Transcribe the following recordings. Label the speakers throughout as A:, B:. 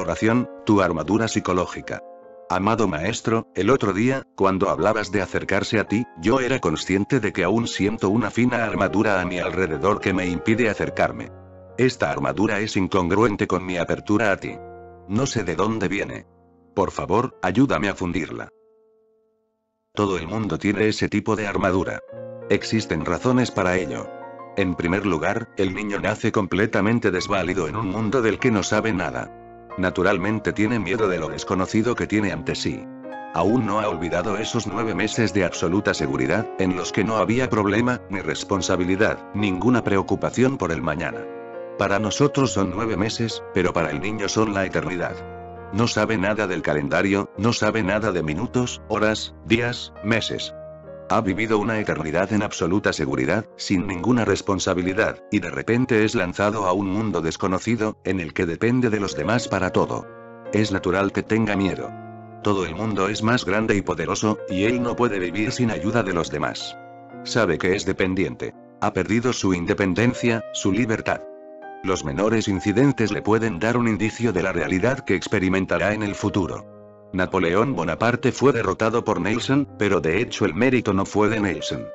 A: oración, tu armadura psicológica. Amado maestro, el otro día, cuando hablabas de acercarse a ti, yo era consciente de que aún siento una fina armadura a mi alrededor que me impide acercarme. Esta armadura es incongruente con mi apertura a ti. No sé de dónde viene. Por favor, ayúdame a fundirla. Todo el mundo tiene ese tipo de armadura. Existen razones para ello. En primer lugar, el niño nace completamente desválido en un mundo del que no sabe nada. Naturalmente tiene miedo de lo desconocido que tiene ante sí. Aún no ha olvidado esos 9 meses de absoluta seguridad, en los que no había problema, ni responsabilidad, ninguna preocupación por el mañana. Para nosotros son 9 meses, pero para el niño son la eternidad. No sabe nada del calendario, no sabe nada de minutos, horas, días, meses. Ha vivido una eternidad en absoluta seguridad, sin ninguna responsabilidad, y de repente es lanzado a un mundo desconocido, en el que depende de los demás para todo. Es natural que tenga miedo. Todo el mundo es más grande y poderoso, y él no puede vivir sin ayuda de los demás. Sabe que es dependiente. Ha perdido su independencia, su libertad. Los menores incidentes le pueden dar un indicio de la realidad que experimentará en el futuro. Napoleón Bonaparte fue derrotado por Nelson, pero de hecho el mérito no fue de Nelson.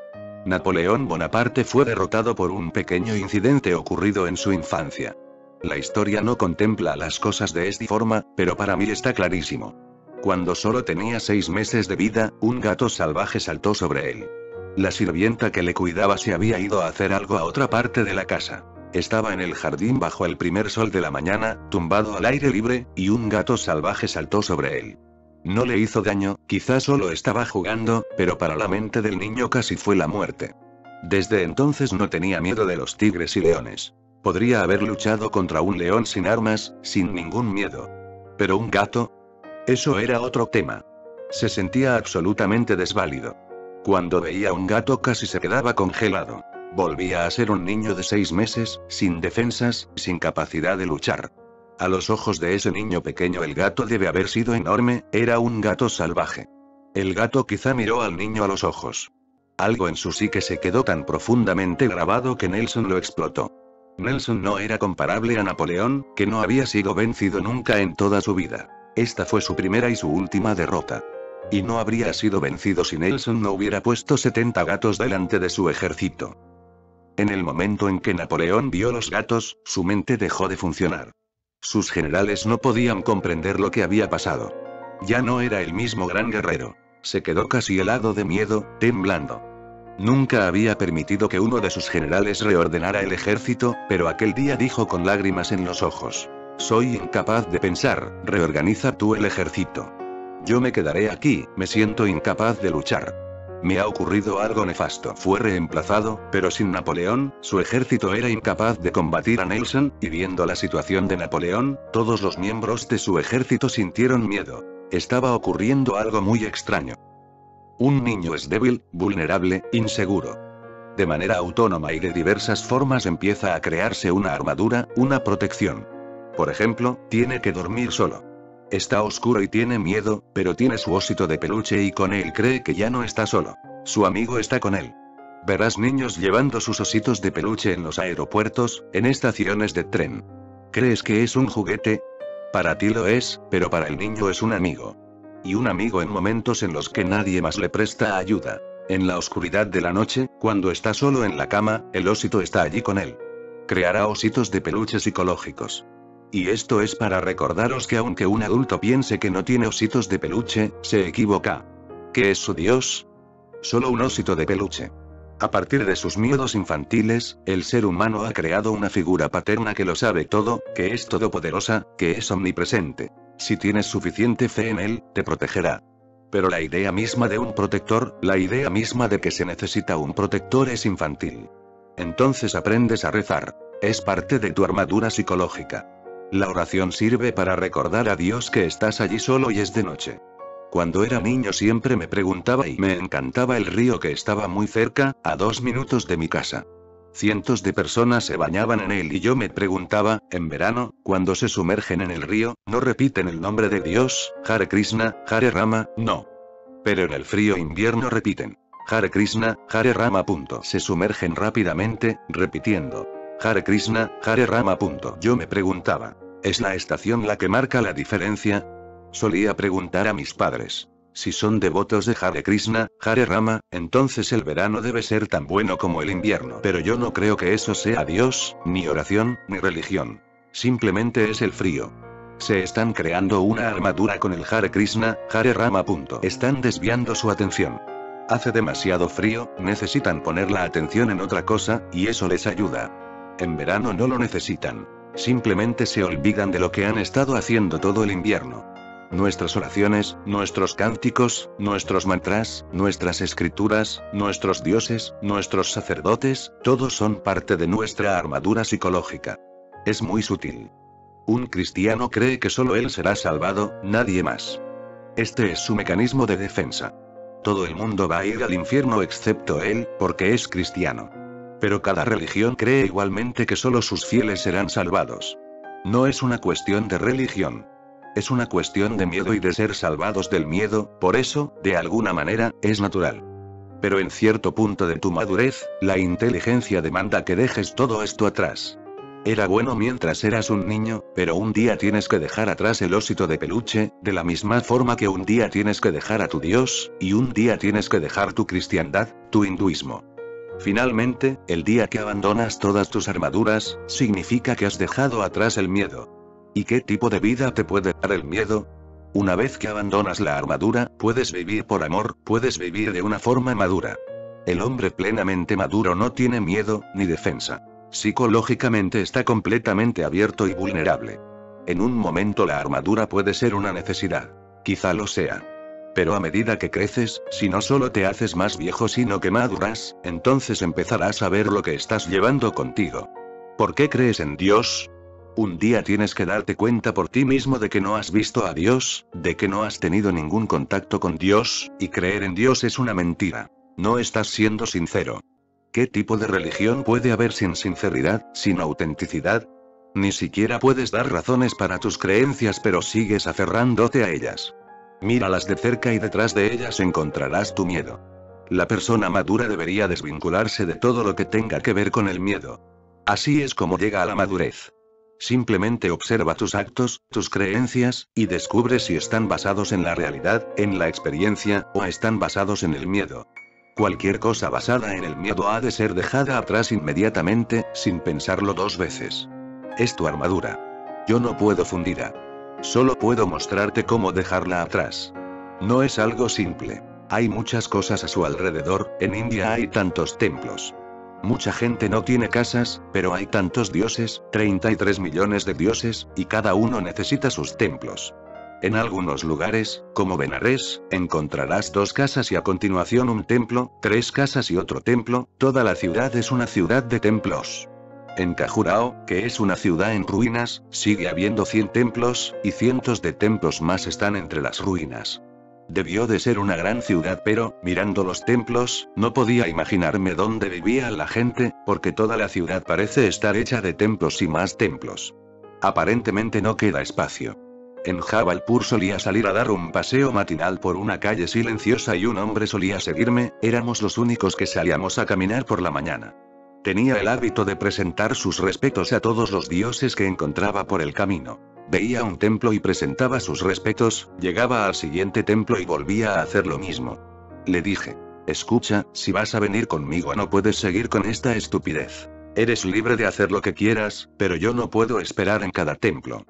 A: Napoleón Bonaparte fue derrotado por un pequeño incidente ocurrido en su infancia. La historia no contempla las cosas de esta forma, pero para mí está clarísimo. Cuando solo tenía 6 meses de vida, un gato salvaje saltó sobre él. La sirvienta que le cuidaba se había ido a hacer algo a otra parte de la casa. Estaba en el jardín bajo el primer sol de la mañana, tumbado al aire libre, y un gato salvaje saltó sobre él. No le hizo daño, quizás solo estaba jugando, pero para la mente del niño casi fue la muerte. Desde entonces no tenía miedo de los tigres y leones. Podría haber luchado contra un león sin armas, sin ningún miedo. Pero un gato, eso era otro tema. Se sentía absolutamente desválido. Cuando veía un gato casi se quedaba congelado. Volvía a ser un niño de 6 meses, sin defensas, sin capacidad de luchar. A los ojos de ese niño pequeño el gato debe haber sido enorme, era un gato salvaje. El gato quizá miró al niño a los ojos. Algo en su psique se quedó tan profundamente grabado que Nelson lo explotó. Nelson no era comparable a Napoleón, que no había sido vencido nunca en toda su vida. Esta fue su primera y su última derrota. Y no habría sido vencido si Nelson no hubiera puesto 70 gatos delante de su ejército. En el momento en que Napoleón vio los gatos, su mente dejó de funcionar. Sus generales no podían comprender lo que había pasado. Ya no era el mismo gran guerrero. Se quedó casi helado de miedo, temblando. Nunca había permitido que uno de sus generales reordenara el ejército, pero aquel día dijo con lágrimas en los ojos: soy incapaz de pensar, reorganiza tú el ejército. Yo me quedaré aquí, me siento incapaz de luchar. Me ha ocurrido algo nefasto. Fue reemplazado, pero sin Napoleón, su ejército era incapaz de combatir a Nelson, y viendo la situación de Napoleón, todos los miembros de su ejército sintieron miedo. Estaba ocurriendo algo muy extraño. Un niño es débil, vulnerable, inseguro. De manera autónoma y de diversas formas empieza a crearse una armadura, una protección. Por ejemplo, tiene que dormir solo. Está oscuro y tiene miedo, pero tiene su osito de peluche y con él cree que ya no está solo. Su amigo está con él. Verás niños llevando sus ositos de peluche en los aeropuertos, en estaciones de tren. ¿Crees que es un juguete? Para ti lo es, pero para el niño es un amigo. Y un amigo en momentos en los que nadie más le presta ayuda. En la oscuridad de la noche, cuando está solo en la cama, el osito está allí con él. Creará ositos de peluche psicológicos. Y esto es para recordaros que aunque un adulto piense que no tiene ositos de peluche, se equivoca. ¿Qué es su Dios? Solo un osito de peluche. A partir de sus miedos infantiles, el ser humano ha creado una figura paterna que lo sabe todo, que es todopoderosa, que es omnipresente. Si tienes suficiente fe en él, te protegerá. Pero la idea misma de un protector, la idea misma de que se necesita un protector es infantil. Entonces aprendes a rezar. Es parte de tu armadura psicológica. La oración sirve para recordar a Dios que estás allí solo y es de noche. Cuando era niño siempre me preguntaba y me encantaba el río que estaba muy cerca, a 2 minutos de mi casa. Cientos de personas se bañaban en él y yo me preguntaba, en verano, cuando se sumergen en el río, ¿no repiten el nombre de Dios, Hare Krishna, Hare Rama? No. Pero en el frío invierno repiten Hare Krishna, Hare Rama. Se sumergen rápidamente, repitiendo Hare Krishna, Hare Rama. Yo me preguntaba, ¿Es la estación la que marca la diferencia? Solía preguntar a mis padres. Si son devotos de Hare Krishna, Hare Rama, entonces el verano debe ser tan bueno como el invierno. Pero yo no creo que eso sea Dios, ni oración, ni religión. Simplemente es el frío. Se están creando una armadura con el Hare Krishna, Hare Rama. Están desviando su atención. Hace demasiado frío, necesitan poner la atención en otra cosa, y eso les ayuda. En verano no lo necesitan. Simplemente se olvidan de lo que han estado haciendo todo el invierno. Nuestras oraciones, nuestros cánticos, nuestros mantras, nuestras escrituras, nuestros dioses, nuestros sacerdotes, todos son parte de nuestra armadura psicológica. Es muy sutil. Un cristiano cree que solo él será salvado, nadie más. Este es su mecanismo de defensa. Todo el mundo va a ir al infierno excepto él, porque es cristiano. Pero cada religión cree igualmente que solo sus fieles serán salvados. No es una cuestión de religión. Es una cuestión de miedo y de ser salvados del miedo, por eso, de alguna manera, es natural. Pero en cierto punto de tu madurez, la inteligencia demanda que dejes todo esto atrás. Era bueno mientras eras un niño, pero un día tienes que dejar atrás el osito de peluche, de la misma forma que un día tienes que dejar a tu Dios, y un día tienes que dejar tu cristiandad, tu hinduismo. Finalmente, el día que abandonas todas tus armaduras, significa que has dejado atrás el miedo. ¿Y qué tipo de vida te puede dar el miedo? Una vez que abandonas la armadura, puedes vivir por amor, puedes vivir de una forma madura. El hombre plenamente maduro no tiene miedo, ni defensa. Psicológicamente está completamente abierto y vulnerable. En un momento la armadura puede ser una necesidad. Quizá lo sea. Pero a medida que creces, si no solo te haces más viejo sino que maduras, entonces empezarás a ver lo que estás llevando contigo. ¿Por qué crees en Dios? Un día tienes que darte cuenta por ti mismo de que no has visto a Dios, de que no has tenido ningún contacto con Dios, y creer en Dios es una mentira. No estás siendo sincero. ¿Qué tipo de religión puede haber sin sinceridad, sin autenticidad? Ni siquiera puedes dar razones para tus creencias, pero sigues aferrándote a ellas. Míralas de cerca y detrás de ellas encontrarás tu miedo. La persona madura debería desvincularse de todo lo que tenga que ver con el miedo. Así es como llega a la madurez. Simplemente observa tus actos, tus creencias, y descubre si están basados en la realidad, en la experiencia, o están basados en el miedo. Cualquier cosa basada en el miedo ha de ser dejada atrás inmediatamente, sin pensarlo dos veces. Es tu armadura. Yo no puedo fundirla. Solo puedo mostrarte cómo dejarla atrás. No es algo simple. Hay muchas cosas a su alrededor, en India hay tantos templos. Mucha gente no tiene casas, pero hay tantos dioses, 33 millones de dioses, y cada uno necesita sus templos. En algunos lugares, como Benares, encontrarás 2 casas y a continuación un templo, 3 casas y otro templo, toda la ciudad es una ciudad de templos. En Khajuraho, que es una ciudad en ruinas, sigue habiendo 100 templos, y cientos de templos más están entre las ruinas. Debió de ser una gran ciudad, pero, mirando los templos, no podía imaginarme dónde vivía la gente, porque toda la ciudad parece estar hecha de templos y más templos. Aparentemente no queda espacio. En Jabalpur solía salir a dar un paseo matinal por una calle silenciosa y un hombre solía seguirme, éramos los únicos que salíamos a caminar por la mañana. Tenía el hábito de presentar sus respetos a todos los dioses que encontraba por el camino. Veía un templo y presentaba sus respetos, llegaba al siguiente templo y volvía a hacer lo mismo. Le dije: escucha, si vas a venir conmigo no puedes seguir con esta estupidez. Eres libre de hacer lo que quieras, pero yo no puedo esperar en cada templo.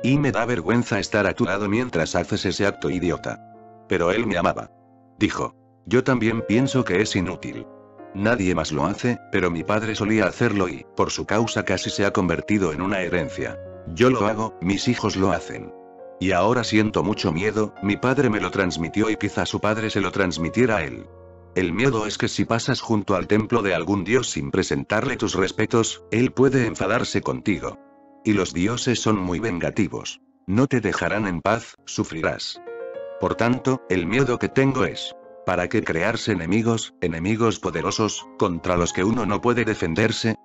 A: Y me da vergüenza estar a tu lado mientras haces ese acto idiota. Pero él me amaba. Dijo: yo también pienso que es inútil. Nadie más lo hace, pero mi padre solía hacerlo y, por su causa casi se ha convertido en una herencia. Yo lo hago, mis hijos lo hacen. Y ahora siento mucho miedo, mi padre me lo transmitió y quizá su padre se lo transmitiera a él. El miedo es que si pasas junto al templo de algún dios sin presentarle tus respetos, él puede enfadarse contigo. Y los dioses son muy vengativos. No te dejarán en paz, sufrirás. Por tanto, el miedo que tengo es: ¿para qué crearse enemigos poderosos, contra los que uno no puede defenderse?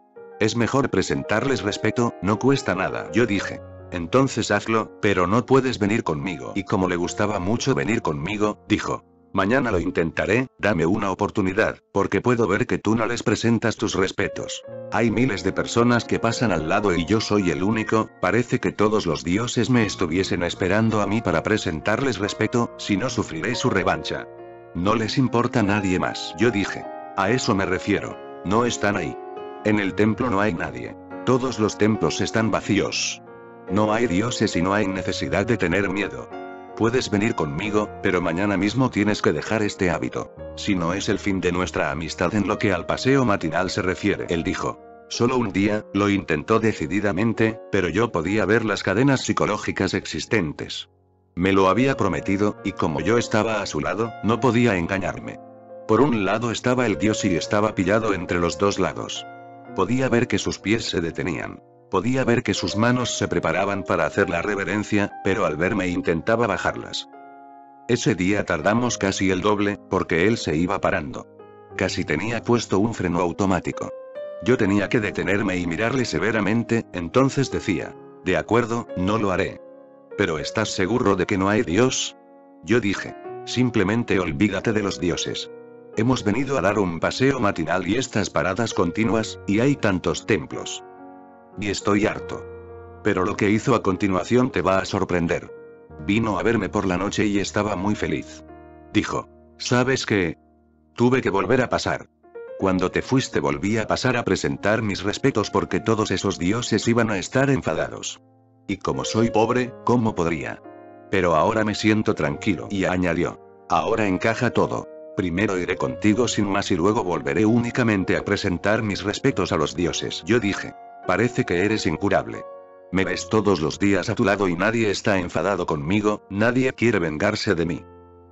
A: Es mejor presentarles respeto, no cuesta nada. Yo dije: entonces hazlo, pero no puedes venir conmigo. Y como le gustaba mucho venir conmigo, dijo: Mañana lo intentaré, dame una oportunidad, porque puedo ver que tú no les presentas tus respetos. Hay miles de personas que pasan al lado y yo soy el único, parece que todos los dioses me estuviesen esperando a mí para presentarles respeto, si no sufriré su revancha. No les importa a nadie más. Yo dije. A eso me refiero. No están ahí. En el templo no hay nadie. Todos los templos están vacíos. No hay dioses y no hay necesidad de tener miedo. Puedes venir conmigo, pero mañana mismo tienes que dejar este hábito. Si no es el fin de nuestra amistad en lo que al paseo matinal se refiere. Él dijo. Solo un día, lo intentó decididamente, pero yo podía ver las cadenas psicológicas existentes. Me lo había prometido, y como yo estaba a su lado, no podía engañarme. Por un lado estaba el dios y estaba pillado entre los dos lados. Podía ver que sus pies se detenían. Podía ver que sus manos se preparaban para hacer la reverencia, pero al verme intentaba bajarlas. Ese día tardamos casi el doble, porque él se iba parando. Casi tenía puesto un freno automático. Yo tenía que detenerme y mirarle severamente, entonces decía, de acuerdo, no lo haré. ¿Pero estás seguro de que no hay Dios? Yo dije, simplemente olvídate de los dioses. Hemos venido a dar un paseo matinal y estas paradas continuas, y hay tantos templos. Y estoy harto. Pero lo que hizo a continuación te va a sorprender. Vino a verme por la noche y estaba muy feliz. Dijo, ¿sabes qué? Tuve que volver a pasar. Cuando te fuiste volví a pasar a presentar mis respetos porque todos esos dioses iban a estar enfadados. Y como soy pobre, ¿cómo podría? Pero ahora me siento tranquilo. Y añadió, ahora encaja todo. Primero iré contigo sin más y luego volveré únicamente a presentar mis respetos a los dioses. Yo dije. Parece que eres incurable. Me ves todos los días a tu lado y nadie está enfadado conmigo, nadie quiere vengarse de mí.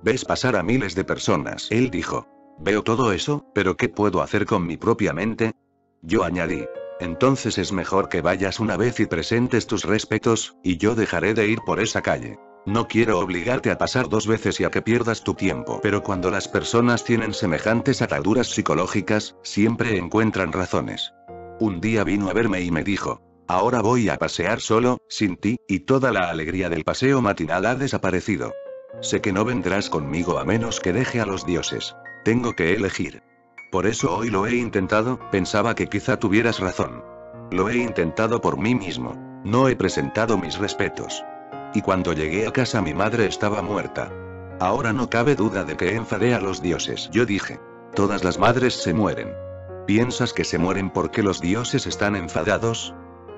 A: Ves pasar a miles de personas. Él dijo. Veo todo eso, pero ¿qué puedo hacer con mi propia mente? Yo añadí. Entonces es mejor que vayas una vez y presentes tus respetos, y yo dejaré de ir por esa calle. No quiero obligarte a pasar 2 veces y a que pierdas tu tiempo. Pero cuando las personas tienen semejantes ataduras psicológicas, siempre encuentran razones. Un día vino a verme y me dijo, ahora voy a pasear solo, sin ti, y toda la alegría del paseo matinal ha desaparecido. Sé que no vendrás conmigo a menos que deje a los dioses. Tengo que elegir. Por eso hoy lo he intentado, pensaba que quizá tuvieras razón. Lo he intentado por mí mismo. No he presentado mis respetos. Y cuando llegué a casa mi madre estaba muerta. Ahora no cabe duda de que enfadé a los dioses. Yo dije, todas las madres se mueren. ¿Piensas que se mueren porque los dioses están enfadados?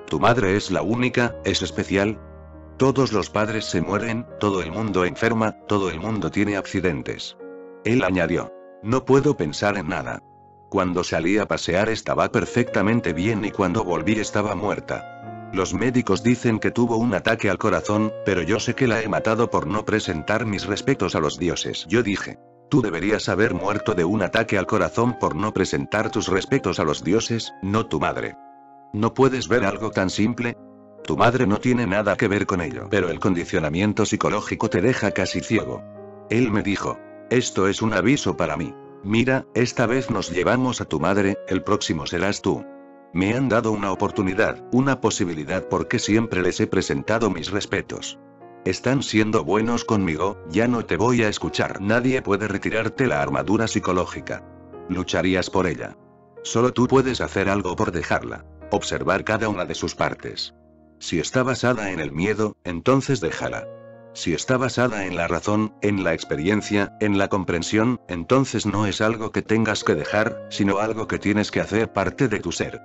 A: ¿Tu madre es la única, es especial? Todos los padres se mueren, todo el mundo enferma, todo el mundo tiene accidentes. Él añadió. No puedo pensar en nada. Cuando salí a pasear estaba perfectamente bien y cuando volví estaba muerta. Los médicos dicen que tuvo un ataque al corazón, pero yo sé que la he matado por no presentar mis respetos a los dioses. Yo dije. Tú deberías haber muerto de un ataque al corazón por no presentar tus respetos a los dioses, no tu madre. ¿No puedes ver algo tan simple? Tu madre no tiene nada que ver con ello, pero el condicionamiento psicológico te deja casi ciego. Él me dijo, esto es un aviso para mí. Mira, esta vez nos llevamos a tu madre, el próximo serás tú. Me han dado una oportunidad, una posibilidad porque siempre les he presentado mis respetos. Están siendo buenos conmigo, ya no te voy a escuchar. Nadie puede retirarte la armadura psicológica. Lucharías por ella. Solo tú puedes hacer algo por dejarla. Observar cada una de sus partes. Si está basada en el miedo, entonces déjala. Si está basada en la razón, en la experiencia, en la comprensión, entonces no es algo que tengas que dejar, sino algo que tienes que hacer parte de tu ser.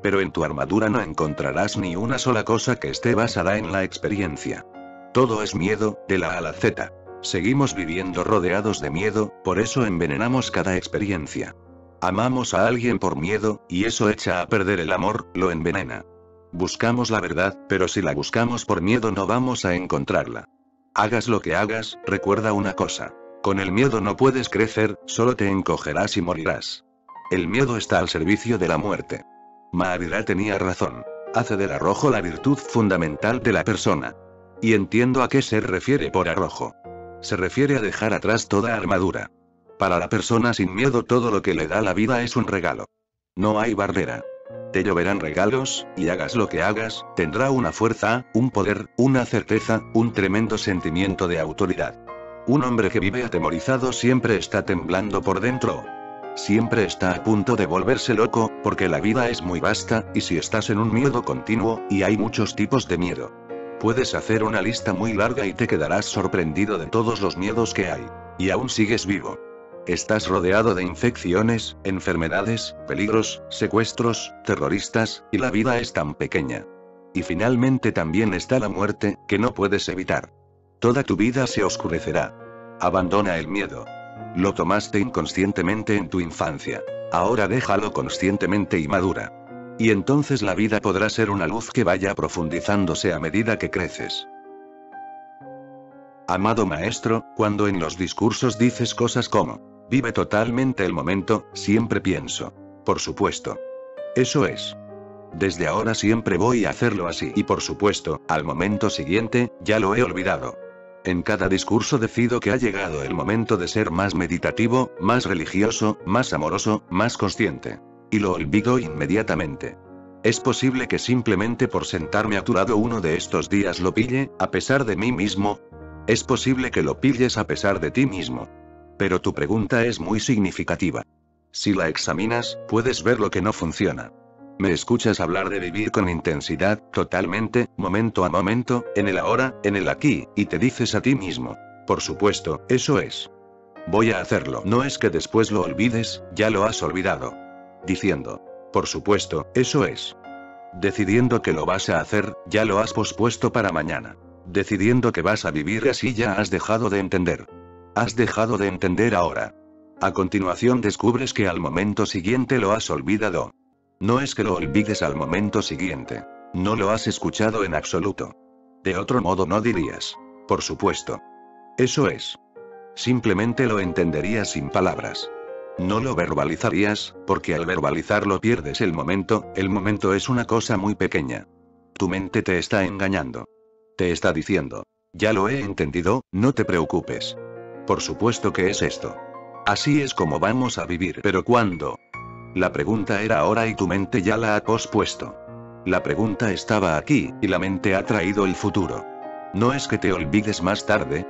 A: Pero en tu armadura no encontrarás ni una sola cosa que esté basada en la experiencia. Todo es miedo, de la A a la Z. Seguimos viviendo rodeados de miedo, por eso envenenamos cada experiencia. Amamos a alguien por miedo, y eso echa a perder el amor, lo envenena. Buscamos la verdad, pero si la buscamos por miedo no vamos a encontrarla. Hagas lo que hagas, recuerda una cosa. Con el miedo no puedes crecer, solo te encogerás y morirás. El miedo está al servicio de la muerte. Mahavirá tenía razón. Hace del arrojo la virtud fundamental de la persona. Y entiendo a qué se refiere por arrojo. Se refiere a dejar atrás toda armadura. Para la persona sin miedo todo lo que le da la vida es un regalo. No hay barrera. Te lloverán regalos, y hagas lo que hagas, tendrá una fuerza, un poder, una certeza, un tremendo sentimiento de autoridad. Un hombre que vive atemorizado siempre está temblando por dentro. Siempre está a punto de volverse loco, porque la vida es muy vasta, y si estás en un miedo continuo, y hay muchos tipos de miedo. Puedes hacer una lista muy larga y te quedarás sorprendido de todos los miedos que hay. Y aún sigues vivo. Estás rodeado de infecciones, enfermedades, peligros, secuestros, terroristas, y la vida es tan pequeña. Y finalmente también está la muerte, que no puedes evitar. Toda tu vida se oscurecerá. Abandona el miedo. Lo tomaste inconscientemente en tu infancia. Ahora déjalo conscientemente y madura. Y entonces la vida podrá ser una luz que vaya profundizándose a medida que creces. Amado maestro, cuando en los discursos dices cosas como, vive totalmente el momento, siempre pienso. Por supuesto. Eso es. Desde ahora siempre voy a hacerlo así y por supuesto, al momento siguiente, ya lo he olvidado. En cada discurso decido que ha llegado el momento de ser más meditativo, más religioso, más amoroso, más consciente. Y lo olvido inmediatamente. Es posible que simplemente por sentarme a tu lado uno de estos días lo pille, a pesar de mí mismo. Es posible que lo pilles a pesar de ti mismo. Pero tu pregunta es muy significativa. Si la examinas, puedes ver lo que no funciona. Me escuchas hablar de vivir con intensidad, totalmente, momento a momento, en el ahora, en el aquí, y te dices a ti mismo. Por supuesto, eso es. Voy a hacerlo. No es que después lo olvides, ya lo has olvidado. Diciendo. Por supuesto, eso es. Decidiendo que lo vas a hacer, ya lo has pospuesto para mañana. Decidiendo que vas a vivir así ya has dejado de entender. Has dejado de entender ahora. A continuación descubres que al momento siguiente lo has olvidado. No es que lo olvides al momento siguiente. No lo has escuchado en absoluto. De otro modo no dirías. Por supuesto. Eso es. Simplemente lo entenderías sin palabras. No lo verbalizarías, porque al verbalizarlo pierdes el momento es una cosa muy pequeña. Tu mente te está engañando. Te está diciendo. Ya lo he entendido, no te preocupes. Por supuesto que es esto. Así es como vamos a vivir. ¿Pero cuándo? La pregunta era ahora y tu mente ya la ha pospuesto. La pregunta estaba aquí, y la mente ha traído el futuro. No es que te olvides más tarde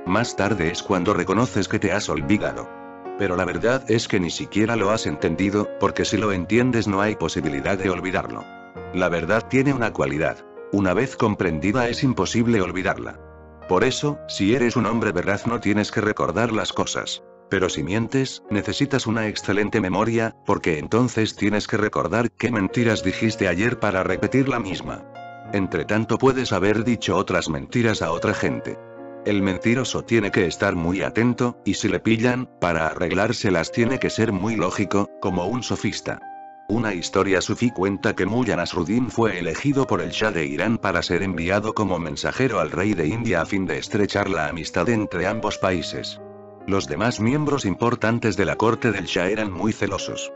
A: es cuando reconoces que te has olvidado. Pero la verdad es que ni siquiera lo has entendido, porque si lo entiendes no hay posibilidad de olvidarlo. La verdad tiene una cualidad. Una vez comprendida es imposible olvidarla. Por eso, si eres un hombre veraz no tienes que recordar las cosas. Pero si mientes, necesitas una excelente memoria, porque entonces tienes que recordar qué mentiras dijiste ayer para repetir la misma. Entre tanto puedes haber dicho otras mentiras a otra gente. El mentiroso tiene que estar muy atento, y si le pillan, para arreglárselas tiene que ser muy lógico, como un sofista. Una historia sufí cuenta que Mullah Nasruddin fue elegido por el Shah de Irán para ser enviado como mensajero al rey de India a fin de estrechar la amistad entre ambos países. Los demás miembros importantes de la corte del Shah eran muy celosos.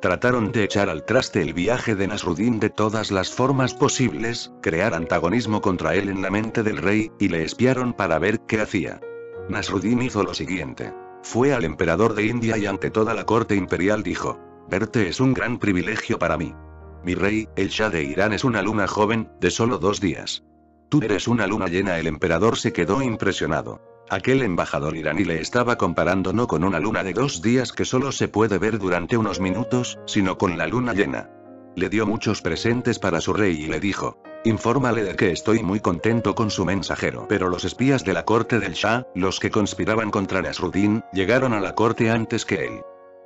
A: Trataron de echar al traste el viaje de Nasruddin de todas las formas posibles, crear antagonismo contra él en la mente del rey, y le espiaron para ver qué hacía. Nasruddin hizo lo siguiente. Fue al emperador de India y ante toda la corte imperial dijo: verte es un gran privilegio para mí. Mi rey, el Shah de Irán es una luna joven, de solo 2 días. Tú eres una luna llena. El emperador se quedó impresionado. Aquel embajador iraní le estaba comparando no con una luna de 2 días que solo se puede ver durante unos minutos, sino con la luna llena. Le dio muchos presentes para su rey y le dijo: infórmale de que estoy muy contento con su mensajero. Pero los espías de la corte del Shah, los que conspiraban contra Nasruddin, llegaron a la corte antes que él.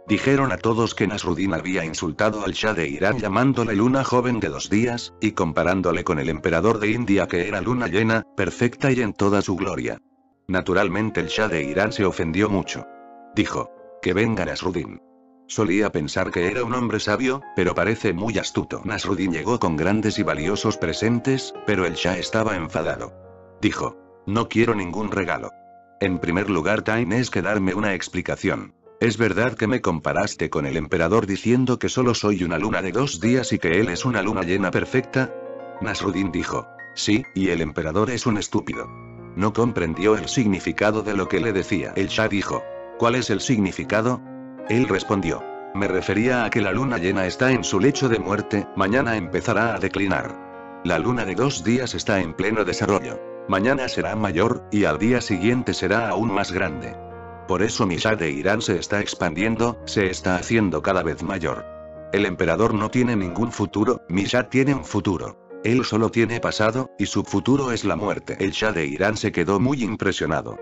A: Dijeron a todos que Nasruddin había insultado al Shah de Irán llamándole luna joven de 2 días, y comparándole con el emperador de India que era luna llena, perfecta y en toda su gloria. Naturalmente el Shah de Irán se ofendió mucho. Dijo: que venga Nasruddin. Solía pensar que era un hombre sabio, pero parece muy astuto. Nasruddin llegó con grandes y valiosos presentes, pero el Shah estaba enfadado. Dijo: no quiero ningún regalo. En primer lugar tienes que darme una explicación. ¿Es verdad que me comparaste con el emperador diciendo que solo soy una luna de 2 días y que él es una luna llena perfecta? Nasruddin dijo: sí, y el emperador es un estúpido. No comprendió el significado de lo que le decía. El Shah dijo: ¿cuál es el significado? Él respondió: me refería a que la luna llena está en su lecho de muerte, mañana empezará a declinar. La luna de 2 días está en pleno desarrollo. Mañana será mayor, y al día siguiente será aún más grande. Por eso mi Shah de Irán se está expandiendo, se está haciendo cada vez mayor. El emperador no tiene ningún futuro, mi Shah tiene un futuro. Él solo tiene pasado, y su futuro es la muerte. El Shah de Irán se quedó muy impresionado.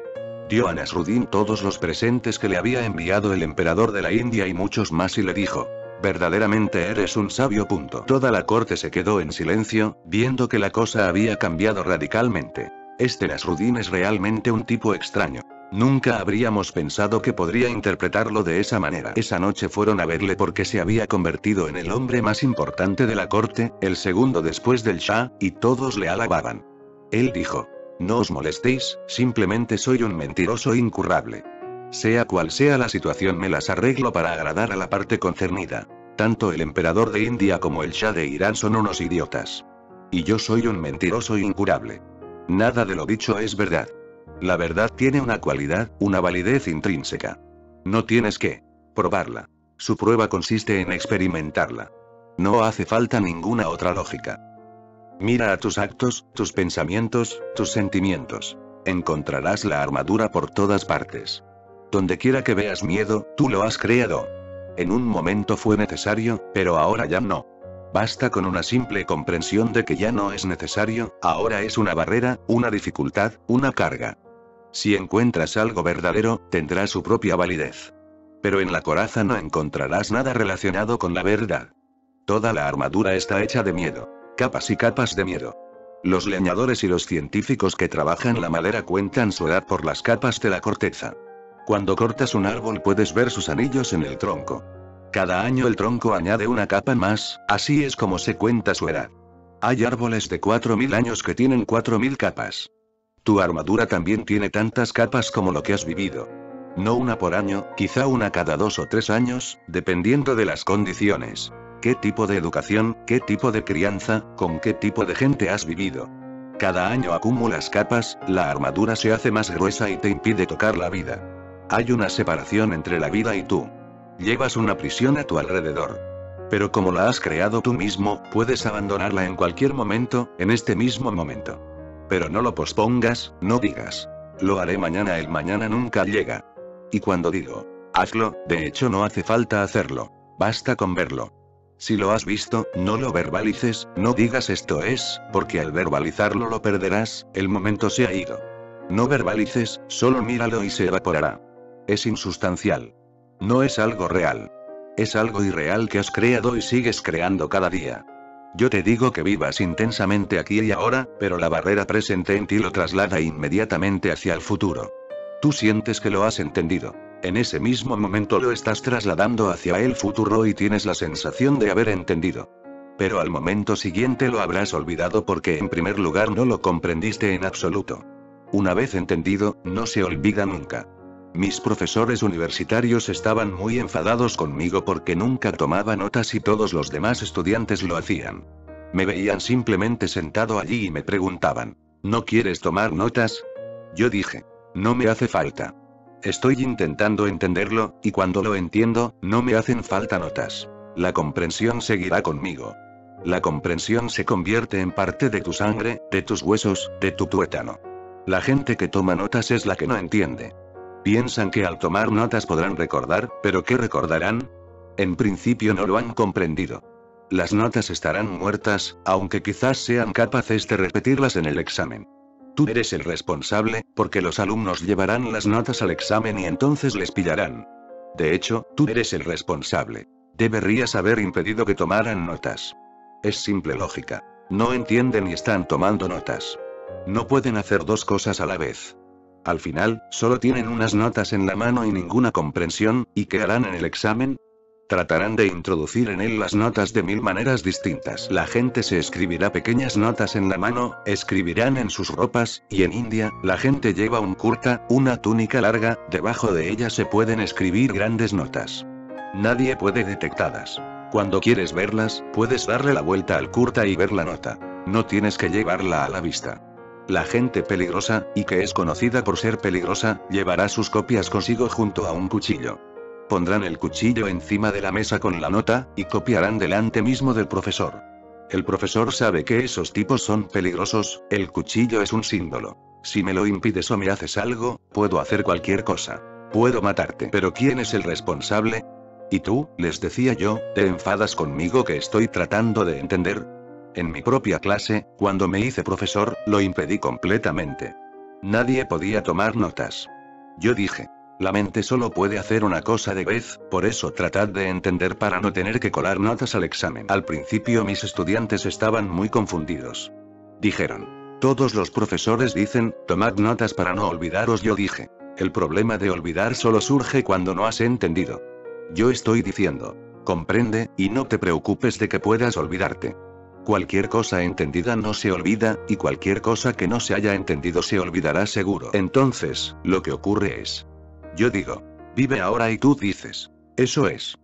A: Dio a Nasruddin todos los presentes que le había enviado el emperador de la India y muchos más y le dijo: verdaderamente eres un sabio. Toda la corte se quedó en silencio, viendo que la cosa había cambiado radicalmente. Este Nasruddin es realmente un tipo extraño. Nunca habríamos pensado que podría interpretarlo de esa manera. Esa noche fueron a verle porque se había convertido en el hombre más importante de la corte, el segundo después del Shah, y todos le alababan. Él dijo: no os molestéis, simplemente soy un mentiroso incurrable. Sea cual sea la situación me las arreglo para agradar a la parte concernida. Tanto el emperador de India como el Shah de Irán son unos idiotas. Y yo soy un mentiroso incurable. Nada de lo dicho es verdad. La verdad tiene una cualidad, una validez intrínseca. No tienes que probarla. Su prueba consiste en experimentarla. No hace falta ninguna otra lógica. Mira a tus actos, tus pensamientos, tus sentimientos. Encontrarás la armadura por todas partes. Donde quiera que veas miedo, tú lo has creado. En un momento fue necesario, pero ahora ya no. Basta con una simple comprensión de que ya no es necesario, ahora es una barrera, una dificultad, una carga. Si encuentras algo verdadero, tendrá su propia validez. Pero en la coraza no encontrarás nada relacionado con la verdad. Toda la armadura está hecha de miedo. Capas y capas de miedo. Los leñadores y los científicos que trabajan la madera cuentan su edad por las capas de la corteza. Cuando cortas un árbol puedes ver sus anillos en el tronco. Cada año el tronco añade una capa más, así es como se cuenta su edad. Hay árboles de 4000 años que tienen 4000 capas. Tu armadura también tiene tantas capas como lo que has vivido. No una por año, quizá una cada 2 o 3 años, dependiendo de las condiciones. ¿Qué tipo de educación, qué tipo de crianza, con qué tipo de gente has vivido? Cada año acumulas capas, la armadura se hace más gruesa y te impide tocar la vida. Hay una separación entre la vida y tú. Llevas una prisión a tu alrededor. Pero como la has creado tú mismo, puedes abandonarla en cualquier momento, en este mismo momento. Pero no lo pospongas, no digas: lo haré mañana, el mañana nunca llega. Y cuando digo: hazlo, de hecho no hace falta hacerlo. Basta con verlo. Si lo has visto, no lo verbalices, no digas esto es, porque al verbalizarlo lo perderás, el momento se ha ido. No verbalices, solo míralo y se evaporará. Es insustancial. No es algo real. Es algo irreal que has creado y sigues creando cada día. Yo te digo que vivas intensamente aquí y ahora, pero la barrera presente en ti lo traslada inmediatamente hacia el futuro. Tú sientes que lo has entendido. En ese mismo momento lo estás trasladando hacia el futuro y tienes la sensación de haber entendido. Pero al momento siguiente lo habrás olvidado porque en primer lugar no lo comprendiste en absoluto. Una vez entendido, no se olvida nunca. Mis profesores universitarios estaban muy enfadados conmigo porque nunca tomaba notas y todos los demás estudiantes lo hacían. Me veían simplemente sentado allí y me preguntaban: ¿no quieres tomar notas? Yo dije: no me hace falta. Estoy intentando entenderlo, y cuando lo entiendo, no me hacen falta notas. La comprensión seguirá conmigo. La comprensión se convierte en parte de tu sangre, de tus huesos, de tu tuétano. La gente que toma notas es la que no entiende. Piensan que al tomar notas podrán recordar, pero ¿qué recordarán? En principio no lo han comprendido. Las notas estarán muertas, aunque quizás sean capaces de repetirlas en el examen. Tú eres el responsable, porque los alumnos llevarán las notas al examen y entonces les pillarán. De hecho, tú eres el responsable. Deberías haber impedido que tomaran notas. Es simple lógica. No entienden y están tomando notas. No pueden hacer dos cosas a la vez. Al final, solo tienen unas notas en la mano y ninguna comprensión, ¿y qué harán en el examen? Tratarán de introducir en él las notas de 1000 maneras distintas. La gente se escribirá pequeñas notas en la mano, escribirán en sus ropas, y en India, la gente lleva un kurta, una túnica larga, debajo de ella se pueden escribir grandes notas. Nadie puede detectarlas. Cuando quieres verlas, puedes darle la vuelta al kurta y ver la nota. No tienes que llevarla a la vista. La gente peligrosa, y que es conocida por ser peligrosa, llevará sus copias consigo junto a un cuchillo. Pondrán el cuchillo encima de la mesa con la nota, y copiarán delante mismo del profesor. El profesor sabe que esos tipos son peligrosos, el cuchillo es un símbolo. Si me lo impides o me haces algo, puedo hacer cualquier cosa. Puedo matarte. ¿Pero quién es el responsable? ¿Y tú?, les decía yo, ¿te enfadas conmigo que estoy tratando de entender? En mi propia clase, cuando me hice profesor, lo impedí completamente. Nadie podía tomar notas. Yo dije, la mente solo puede hacer una cosa de vez, por eso tratad de entender para no tener que colar notas al examen. Al principio mis estudiantes estaban muy confundidos. Dijeron, todos los profesores dicen, tomad notas para no olvidaros. Yo dije, el problema de olvidar solo surge cuando no has entendido. Yo estoy diciendo, comprende, y no te preocupes de que puedas olvidarte. Cualquier cosa entendida no se olvida, y cualquier cosa que no se haya entendido se olvidará seguro. Entonces, lo que ocurre es, yo digo, vive ahora y tú dices, eso es.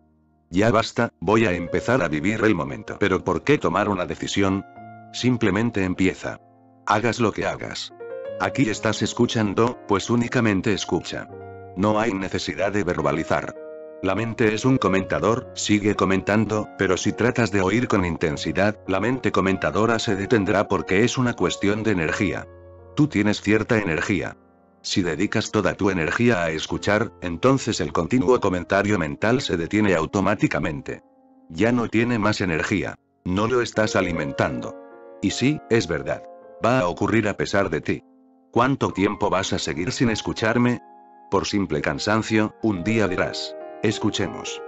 A: Ya basta, voy a empezar a vivir el momento. ¿Pero por qué tomar una decisión? Simplemente empieza. Hagas lo que hagas. Aquí estás escuchando, pues únicamente escucha. No hay necesidad de verbalizar. La mente es un comentador, sigue comentando, pero si tratas de oír con intensidad, la mente comentadora se detendrá porque es una cuestión de energía. Tú tienes cierta energía. Si dedicas toda tu energía a escuchar, entonces el continuo comentario mental se detiene automáticamente. Ya no tiene más energía. No lo estás alimentando. Y sí, es verdad. Va a ocurrir a pesar de ti. ¿Cuánto tiempo vas a seguir sin escucharme? Por simple cansancio, un día dirás, escuchemos.